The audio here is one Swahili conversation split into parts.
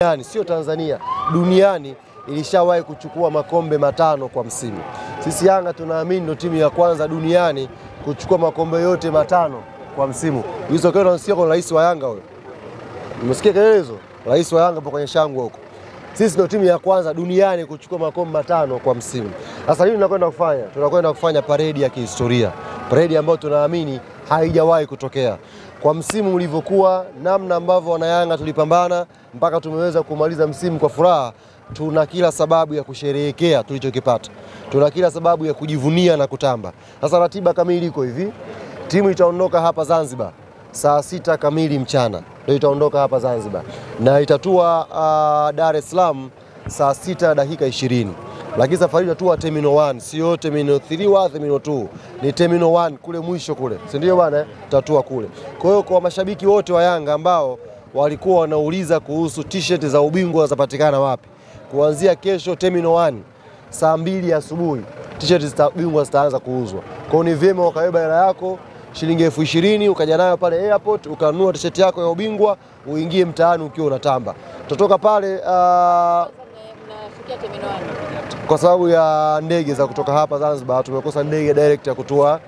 duniani, sio Tanzania, duniani ilishawahi kuchukua makombe 5 kwa msimu. Sisi Yanga tunaamini ndio timu ya kwanza duniani kuchukua makombe yote 5 kwa msimu. Hizo kwa unasikia kwa rais wa Yanga huyo. Umesikia kelele hizo? Rais wa Yanga hapo kwenye shangwe huko. Sisi ndio timu ya kwanza duniani kuchukua makombe 5 kwa msimu. Sasa nini tunakwenda kufanya? Tunakwenda kufanya paredi ya kihistoria. Paredi ambayo tunaamini haijawahi kutokea. Kwa msimu ulivyokuwa, namna ambavyo wana Yanga tulipambana mpaka tumeweza kumaliza msimu kwa furaha, tuna kila sababu ya kusherehekea tulichokipata. Tuna kila sababu ya kujivunia na kutamba. Sasa ratiba kamili iko hivi. Timu itaondoka hapa Zanzibar saa 6 kamili mchana. Ndio itaondoka hapa Zanzibar. Na itatua Dar es Salaam saa 6 dakika 20. Lakini safari itatua Terminal 1, sio Terminal 3 wala Terminal 2. Ni Terminal 1 kule mwisho kule. Si ndio bwana? Tutatua kule. Kwa hiyo kwa mashabiki wote wa Yanga ambao walikuwa wanauliza kuhusu t-shirt za ubingwa zitapatikana wapi, kuanzia kesho Terminal 1 saa 2 asubuhi t-shirt za ubingwa zitaanza kuuzwa. Kwa hiyo ni vyema ukabeba hela yako shilingi 20,000 ukaja nayo pale airport ukanunua t-shirt yako ya ubingwa uingie mtaani ukiwa unatamba. Tutoka pale kwa sababu ya ndege za kutoka hapa Zanzibar tumekosa ndege direct ya kutoa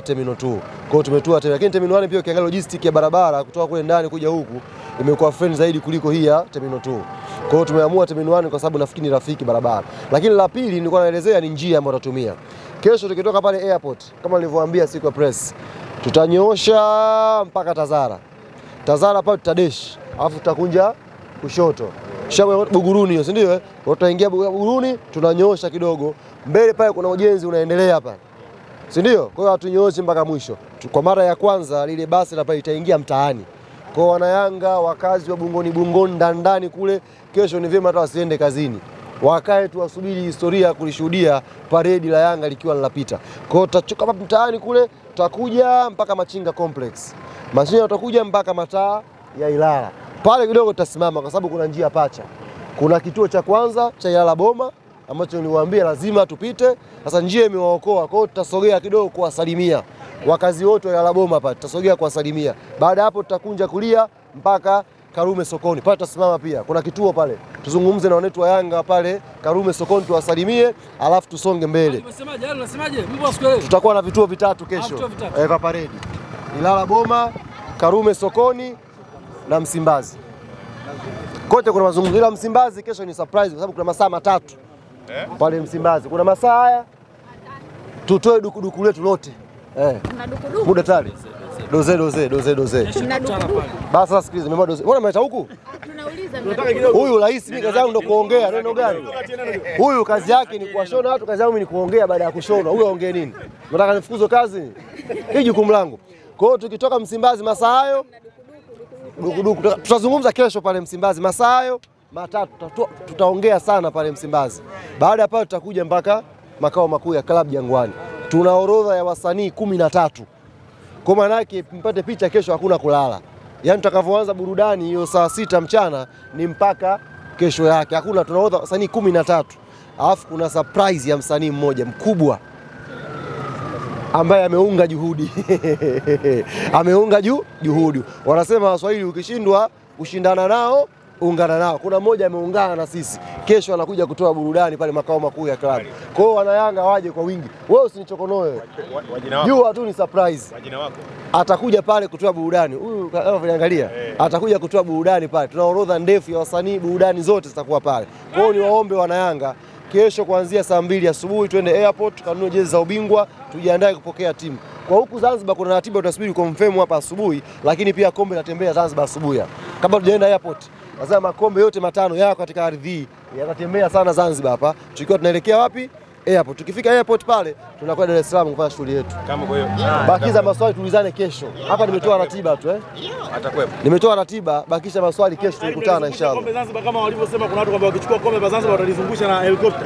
Terminal 2. Kwa hiyo tumetua lakini Terminal 1 pia ukiangalia logistic ya barabara kutoka kule ndani kuja huku imekuwa friend zaidi kuliko hii ya Terminal 2. Kwa hiyo tumeamua Terminal 1 kwa sababu nafikiri ni rafiki barabara. Lakini la pili nilikuwa naelezea ni njia ambayo tutatumia. Kesho tukitoka pale airport kama nilivyowaambia siku ya press, tutanyoosha mpaka Tazara. Tazara pale tutadesh, alafu tutakunja kushoto. Kisha Buguruni hiyo, si ndio? Tutaingia Buguruni, tunanyoosha kidogo. Mbele pale kuna ujenzi unaendelea hapa. Si ndio? Kwa hiyo hatunyooshi mpaka mwisho. Kwa mara ya kwanza lile basi la pale itaingia mtaani. Kwa wana Yanga wakazi wa Bungoni ndani kule, kesho ni vyema hata wasiende kazini. Wakae tu wasubiri historia kulishuhudia paredi la Yanga likiwa linapita. Kwa hiyo tutachoka hapa mtaani kule, tutakuja mpaka Machinga Complex. Machinga tutakuja mpaka mataa ya Ilala. Pale kidogo tutasimama kwa sababu kuna njia pacha. Kuna kituo cha kwanza cha Ilala Boma ambacho niliwaambia lazima tupite. Sasa njia imewaokoa. Kwa hiyo tutasogea kidogo kuwasalimia wakazi wote wa Ilala Boma pale. Tutasogea kuwasalimia. Baada hapo tutakunja kulia mpaka Karume Sokoni. Pale tutasimama pia. Kuna kituo pale. Tuzungumze na wanetu wa Yanga pale Karume Sokoni tuwasalimie, alafu tusonge mbele. Unasemaje? Mbona sikuelewi? Tutakuwa na vituo vitatu kesho. Kwa paredi. Ilala Boma, Karume Sokoni na Msimbazi. Kote kuna mazungumzo, ila Msimbazi kesho ni surprise kwa sababu kuna masaa 3. Pale Msimbazi. Kuna masaa haya tutoe dukuduku letu lote. Kuna dukuduku. Muda tayari. Doze. Basi sasa sikiliza, mimi doze. Mbona mnaita huku? Tunauliza. Huyu rais mimi kazi yangu ndo kuongea, neno gani? Huyu kazi yake ni kuwashona watu, kazi yangu mimi ni kuongea baada ya kushona. Huyu aongee nini? Nataka nifukuzwe kazi? Hii jukumu langu. Kwa hiyo tukitoka Msimbazi masaa hayo dukuduku tutazungumza kesho pale Msimbazi masaa hayo 3 tutaongea sana pale Msimbazi. Baada ya pale tutakuja mpaka makao makuu ya Club Jangwani. Tuna orodha ya wasanii 13. Kwa maana yake mpate picha kesho hakuna kulala. Yaani tutakavyoanza burudani hiyo saa 6 mchana ni mpaka kesho yake. Hakuna, tunaorodha wasanii 13. Alafu kuna surprise ya msanii mmoja mkubwa ambaye ameunga juhudi. Ameunga juhudi. Wanasema Waswahili ukishindwa kushindana nao ungana nao. Kuna mmoja ameungana na sisi. Kesho anakuja kutoa burudani pale makao makuu ya klabu. Kwa hiyo wana Yanga waje kwa wingi. Wewe usinichokonoe. Jua tu ni surprise. Wajina wako. Atakuja pale kutoa burudani. Huyu angalia. Atakuja kutoa burudani pale. Tuna orodha ndefu ya wasanii, burudani zote zitakuwa pale. Kwa hiyo niwaombe wana Yanga kesho kuanzia saa 2 asubuhi twende airport tukanunue jezi za ubingwa, tujiandae kupokea timu. Kwa huku Zanzibar kuna ratiba utasubiri confirm hapa asubuhi, lakini pia kombe linatembea Zanzibar asubuhi. Kabla tujaenda airport, lazima makombe yote 5 yako katika ardhi hii yanatembea sana Zanzibar hapa. Tukiwa tunaelekea wapi? Airport. Tukifika airport pale tunakwenda Dar es Salaam kufanya shughuli yetu. Kama kwa hiyo. Bakiza maswali tulizane kesho. Hapa nimetoa ratiba tu Atakuwepo. Nimetoa ratiba, bakisha maswali kesho tukutana inshallah. Kombe Zanzibar kama walivyosema kuna watu kwamba wakichukua kombe la Zanzibar watalizungusha na helikopta.